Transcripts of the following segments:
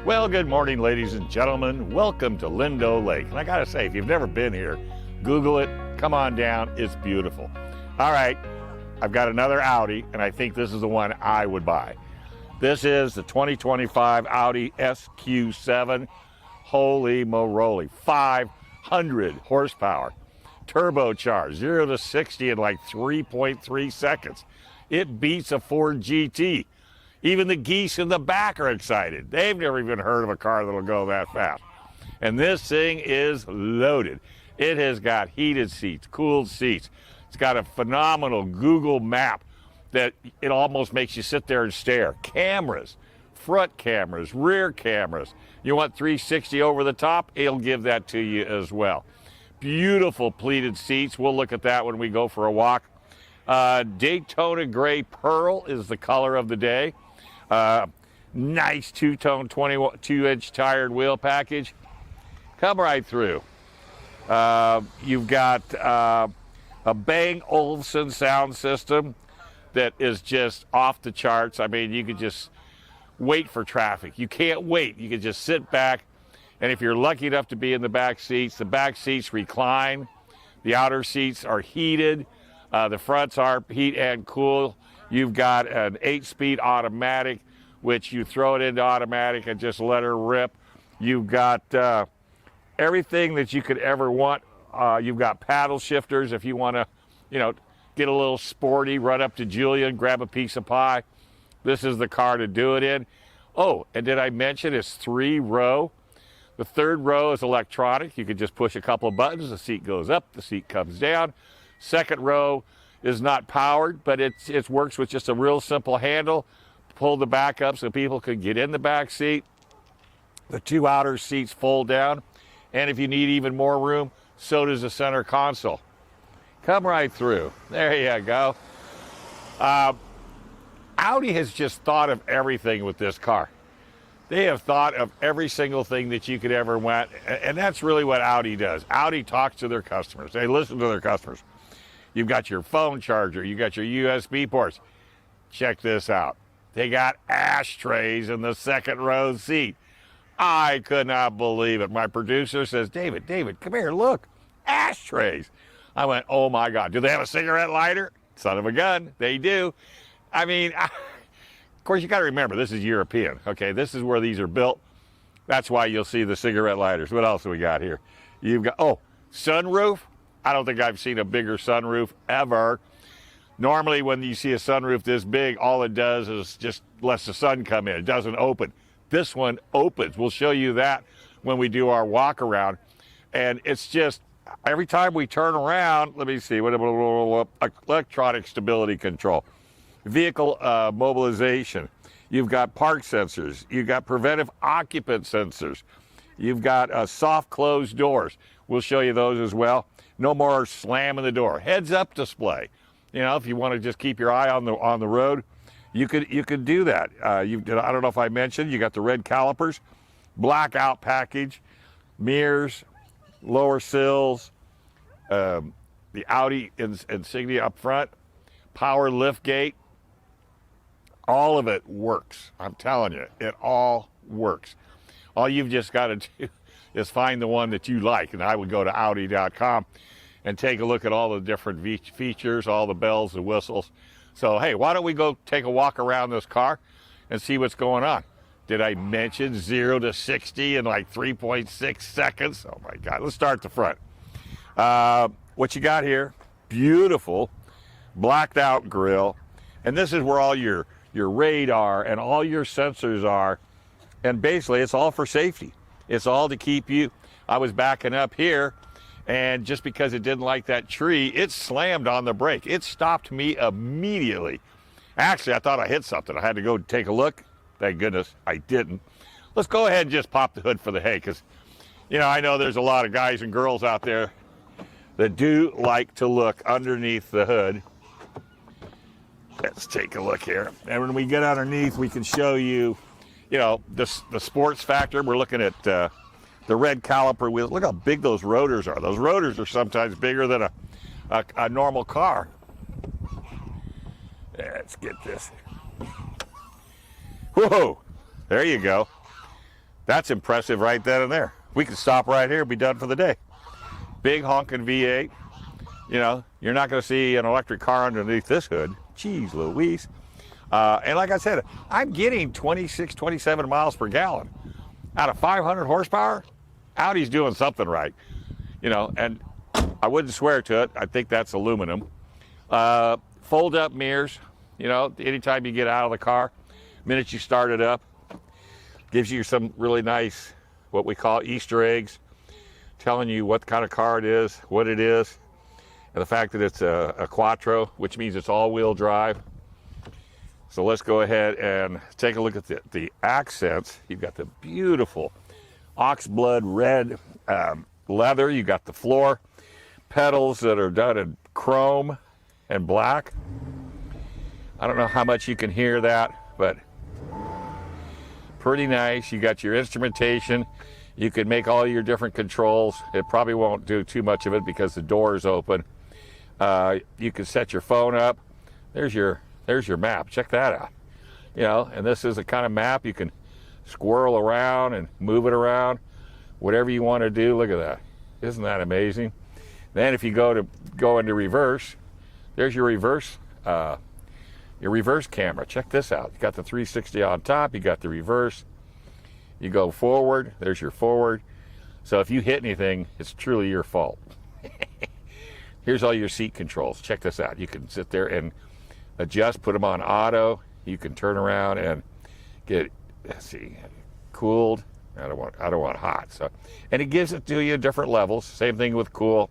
Well, good morning, ladies and gentlemen. Welcome to Lindo Lake. And I gotta say, if you've never been here, Google it, come on down, it's beautiful. All right, I've got another Audi, and I think this is the one I would buy. This is the 2025 Audi SQ7. Holy moly, 500 horsepower, turbocharged, 0 to 60 in like 3.3 seconds. It beats a Ford GT. Even the geese in the back are excited. They've never even heard of a car that'll go that fast. And this thing is loaded. It has got heated seats, cooled seats. It's got a phenomenal Google map that it almost makes you sit there and stare. Cameras, front cameras, rear cameras. You want 360 over the top? It'll give that to you as well. Beautiful pleated seats. We'll look at that when we go for a walk. Daytona gray pearl is the color of the day. Nice two-tone 22-inch tired wheel package. Come right through. You've got a Bang Olufsen sound system that is just off the charts. I mean, you could just wait for traffic. You can't wait. You can just sit back, and if you're lucky enough to be in the back seats recline. The outer seats are heated. The fronts are heat and cool. You've got an 8-speed automatic, which you throw it into automatic and just let her rip. You've got everything that you could ever want. You've got paddle shifters if you want to, get a little sporty, run up to Julian, grab a piece of pie. This is the car to do it in. Oh, and did I mention it's 3-row? The third row is electronic. You can just push a couple of buttons. The seat goes up, the seat comes down. Second row is not powered, but it works with just a real simple handle. Pull the back up so people can get in the back seat. The two outer seats fold down. And if you need even more room, so does the center console. Come right through. There you go. Audi has just thought of everything with this car. They have thought of every single thing that you could ever want, and that's really what Audi does. Audi talks to their customers. They listen to their customers. You've got your phone charger. You got your USB ports. Check this out. They got ashtrays in the second row seat. I could not believe it. My producer says, David, come here, look. Ashtrays. I went, oh my God. Do they have a cigarette lighter? Son of a gun. They do. I mean, of course, you got to remember, this is European. Okay, this is where these are built. That's why you'll see the cigarette lighters. What else do we got here? You've got, sunroof. I don't think I've seen a bigger sunroof ever. Normally, when you see a sunroof this big, all it does is just lets the sun come in. It doesn't open. This one opens. We'll show you that when we do our walk around. And it's just, every time we turn around, let me see, electronic stability control, vehicle mobilization. You've got park sensors. You've got preventive occupant sensors. You've got soft closed doors. We'll show you those as well. No more slamming the door. Heads up display. If you want to just keep your eye on the road, you could do that. I don't know if I mentioned, you got the red calipers, blackout package, mirrors, lower sills, the Audi insignia up front, power lift gate. All of it works. I'm telling you, it all works. All you've just got to do is find the one that you like. And I would go to Audi.com and take a look at all the different features, all the bells and whistles. So, hey, why don't we go take a walk around this car and see what's going on? Did I mention 0 to 60 in like 3.6 seconds? Oh my God, let's start the front. What you got here, beautiful blacked out grille. And this is where all your radar and all your sensors are. And basically it's all for safety. It's all to keep you. I was backing up here, and just because it didn't like that tree, it slammed on the brake. It stopped me immediately. Actually, I thought I hit something. I had to go take a look. Thank goodness I didn't. Let's go ahead and just pop the hood for the hay, because, I know there's a lot of guys and girls out there that do like to look underneath the hood. Let's take a look here. And when we get underneath, we can show you, the sports factor. We're looking at the red caliper wheels. Look how big those rotors are. Those rotors are sometimes bigger than a normal car. Let's get this. Whoa, there you go. That's impressive right then and there. We could stop right here and be done for the day. Big honking V8. You know, you're not going to see an electric car underneath this hood. Jeez Louise. And like I said, I'm getting 26, 27 miles per gallon. Out of 500 horsepower, Audi's doing something right. You know, and I wouldn't swear to it. I think that's aluminum. Fold up mirrors, you know, anytime you get out of the car, minute you start it up, gives you some really nice, what we call Easter eggs, telling you what kind of car it is, what it is, and the fact that it's a Quattro, which means it's all-wheel drive. So let's go ahead and take a look at the accents. You've got the beautiful oxblood red leather. You got the floor pedals that are done in chrome and black. I don't know how much you can hear that, but pretty nice. You got your instrumentation. You can make all your different controls. It probably won't do too much of it because the door is open. You can set your phone up. There's your map. Check that out. You know, and this is the kind of map you can squirrel around and move it around, whatever you want to do. Look at that. Isn't that amazing? Then if you go into reverse, there's your reverse camera. Check this out. You got the 360 on top. You got the reverse. You go forward. There's your forward. So if you hit anything, it's truly your fault. Here's all your seat controls. Check this out. You can sit there and adjust, put them on auto. You can turn around and get, let's see, cooled. I don't want hot. So, and it gives it to you different levels. Same thing with cool.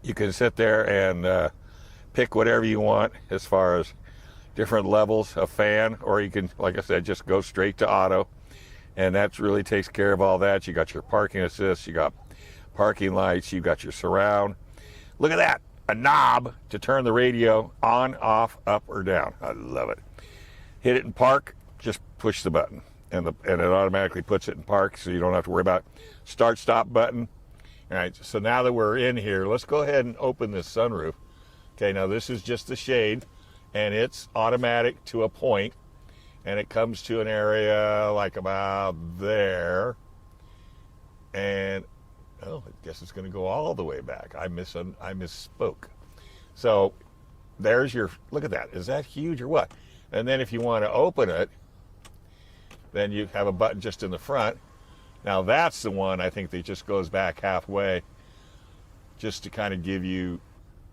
You can sit there and pick whatever you want as far as different levels of fan, or you can, like I said, just go straight to auto, and that really takes care of all that. You got your parking assist, you got parking lights, you got your surround. Look at that, a knob to turn the radio on, off, up, or down. I love it. Hit it in park, just push the button, and it automatically puts it in park, so you don't have to worry about start stop button. All right, so now that we're in here, let's go ahead and open this sunroof. Okay, now this is just the shade, and it's automatic to a point, and it comes to an area like about there, and oh, I guess it's going to go all the way back. I misspoke. So there's your, look at that. Is that huge or what? And then if you want to open it, then you have a button just in the front. Now that's the one I think that just goes back halfway, just to kind of give you,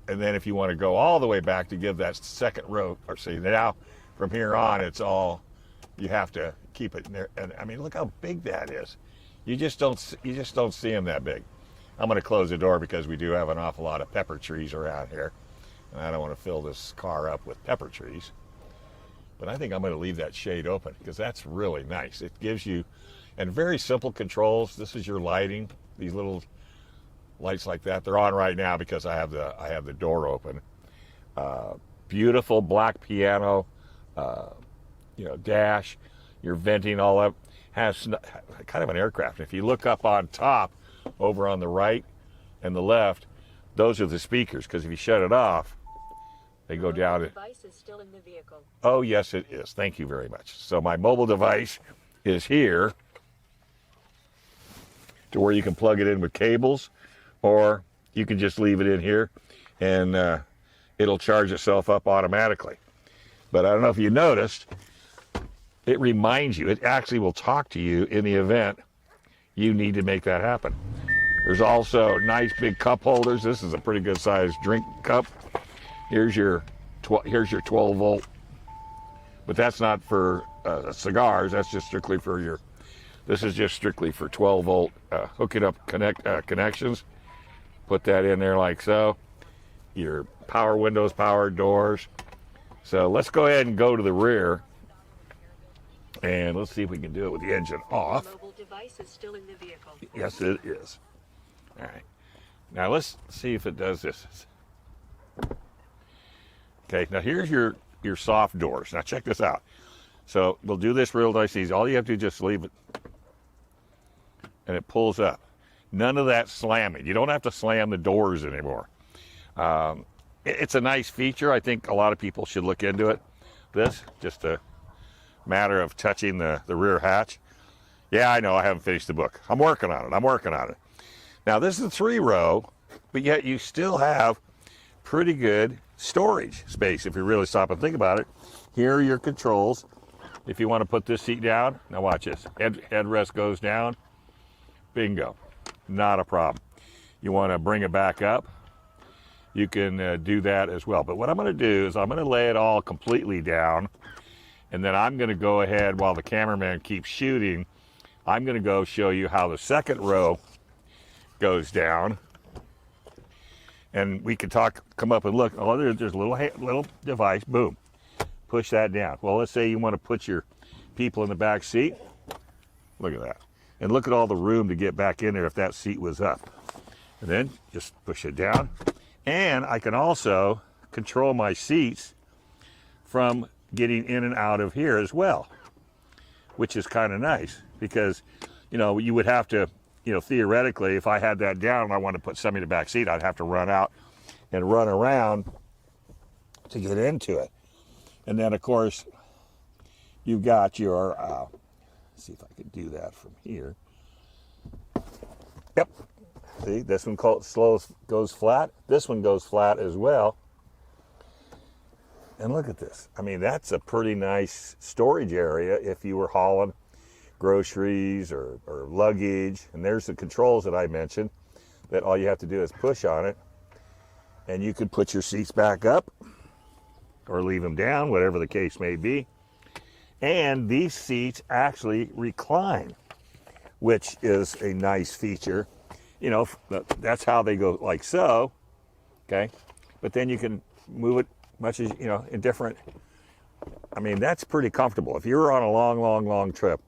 and then if you want to go all the way back to give that second row, or see, now from here on it's all, you have to keep it in there. And I mean, look how big that is. You just don't see them that big. I'm going to close the door because we do have an awful lot of pepper trees around here, and I don't want to fill this car up with pepper trees. But I think I'm going to leave that shade open because that's really nice. It gives you, and very simple controls. This is your lighting. These little lights like that, they're on right now because I have the door open. Beautiful black piano, dash. Your venting all up. Has kind of an aircraft. If you look up on top, over on the right and the left, those are the speakers, because if you shut it off, they go down. The device is still in the vehicle. Oh, yes, it is. Thank you very much. So my mobile device is here to where you can plug it in with cables, or you can just leave it in here and it'll charge itself up automatically. But I don't know if you noticed, it reminds you, it actually will talk to you in the event you need to make that happen. There's also nice big cup holders. This is a pretty good sized drink cup. Here's your 12 volt, but that's not for cigars. That's just strictly for your, this is just strictly for 12 volt hooking up connections. Put that in there like so. Your power windows, power doors. So let's go ahead and go to the rear. And let's see if we can do it with the engine off. The mobile device is still in the vehicle. Yes, it is. All right. Now let's see if it does this. Okay, now here's your soft doors. Now check this out. So we'll do this real nice easy. All you have to do is just leave it, and it pulls up. None of that slamming. You don't have to slam the doors anymore. It's a nice feature. I think a lot of people should look into it. This, just a matter of touching the rear hatch. Yeah, I know, I haven't finished the book. I'm working on it. Now, this is a 3-row, but yet you still have pretty good storage space if you really stop and think about it. Here are your controls. If you want to put this seat down, now watch this. Headrest goes down. Bingo. Not a problem. You want to bring it back up, you can do that as well. But what I'm going to do is I'm going to lay it all completely down, and then I'm going to go ahead while the cameraman keeps shooting. I'm going to go show you how the second row goes down, and we can come up and look. Oh, there's a little device. Boom, push that down. Well, let's say you want to put your people in the back seat. Look at that, and look at all the room to get back in there if that seat was up. And then just push it down. And I can also control my seats from getting in and out of here as well, which is kind of nice because, you know, you would have to, you know, theoretically, if I had that down and I wanted to put somebody in the back seat, I'd have to run out and run around to get into it. And then, of course, you've got your, let's see if I can do that from here. Yep. See, this one goes flat. This one goes flat as well. And look at this. I mean, that's a pretty nice storage area if you were hauling groceries or luggage. And there's the controls that I mentioned, that all you have to do is push on it. And you could put your seats back up or leave them down, whatever the case may be. And these seats actually recline, which is a nice feature. You know, that's how they go, like so, okay? But then you can move it much as, you know, in different, I mean, that's pretty comfortable. If you were on a long trip,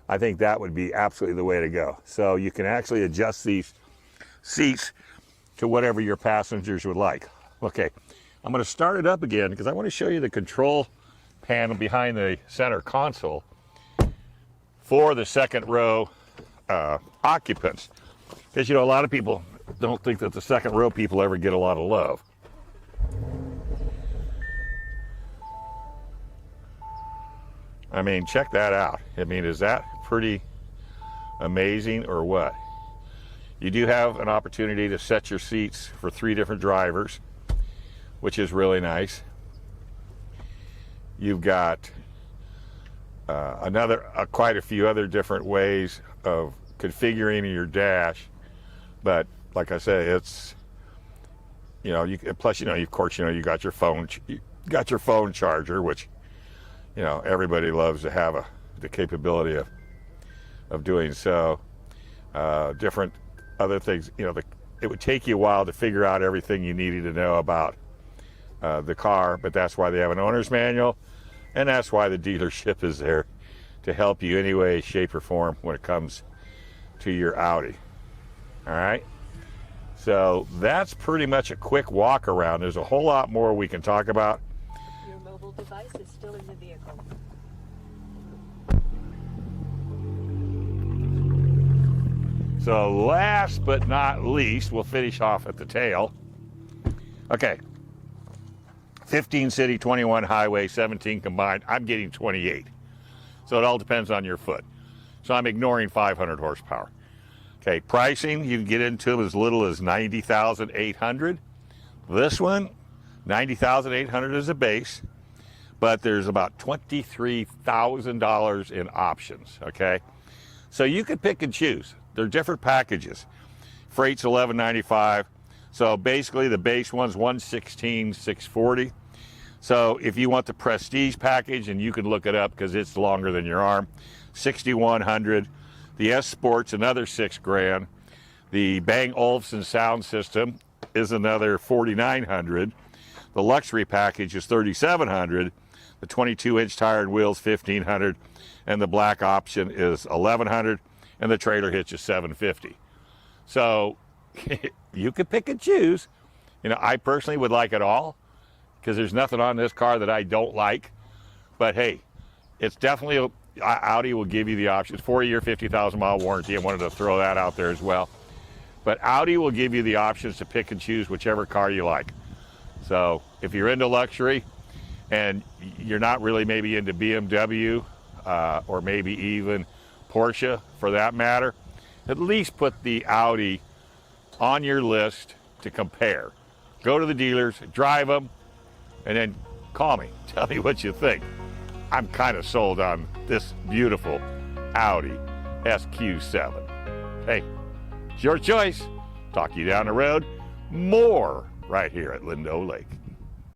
I think that would be absolutely the way to go. So you can actually adjust these seats to whatever your passengers would like. Okay, I'm gonna start it up again because I want to show you the control panel behind the center console for the second row occupants. Because, you know, a lot of people don't think that the second row people ever get a lot of love. I mean, check that out. I mean, is that pretty amazing or what? You do have an opportunity to set your seats for 3 different drivers, which is really nice. You've got quite a few other different ways of configuring your dash. But like I say, it's, you know, plus, you know, of course, you know, you got your phone charger, which, you know, everybody loves to have the capability of doing so. Different other things, you know, it would take you a while to figure out everything you needed to know about the car, but that's why they have an owner's manual, and that's why the dealership is there to help you any way, shape, or form when it comes to your Audi. All right, so that's pretty much a quick walk around. There's a whole lot more we can talk about. Your mobile device is still in the vehicle. So last but not least, we'll finish off at the tail. Okay, 15 city, 21 highway, 17 combined. I'm getting 28. So it all depends on your foot. So I'm ignoring 500 horsepower. Okay, pricing, you can get into as little as $90,800. This one, $90,800 is a base, but there's about $23,000 in options, okay? So you can pick and choose. They're different packages. Freight's $1195. So basically the base one's $116,640. So if you want the Prestige package, and you can look it up because it's longer than your arm, $6,100. The S Sport's another $6,000. The Bang Olufsen sound system is another $4,900. The luxury package is $3,700. The 22-inch tire and wheels, $1,500, and the black option is $1,100, and the trailer hitch is $750. So you can pick and choose. You know, I personally would like it all because there's nothing on this car that I don't like. But hey, it's definitely Audi will give you the options. 4-year, 50,000-mile warranty. I wanted to throw that out there as well. But Audi will give you the options to pick and choose whichever car you like. So if you're into luxury and you're not really maybe into BMW or maybe even Porsche for that matter, at least put the Audi on your list to compare. Go to the dealers, drive them, and then call me. Tell me what you think. I'm kind of sold on this beautiful Audi SQ7. Hey, it's your choice. Talk to you down the road. More right here at Lindo Lake.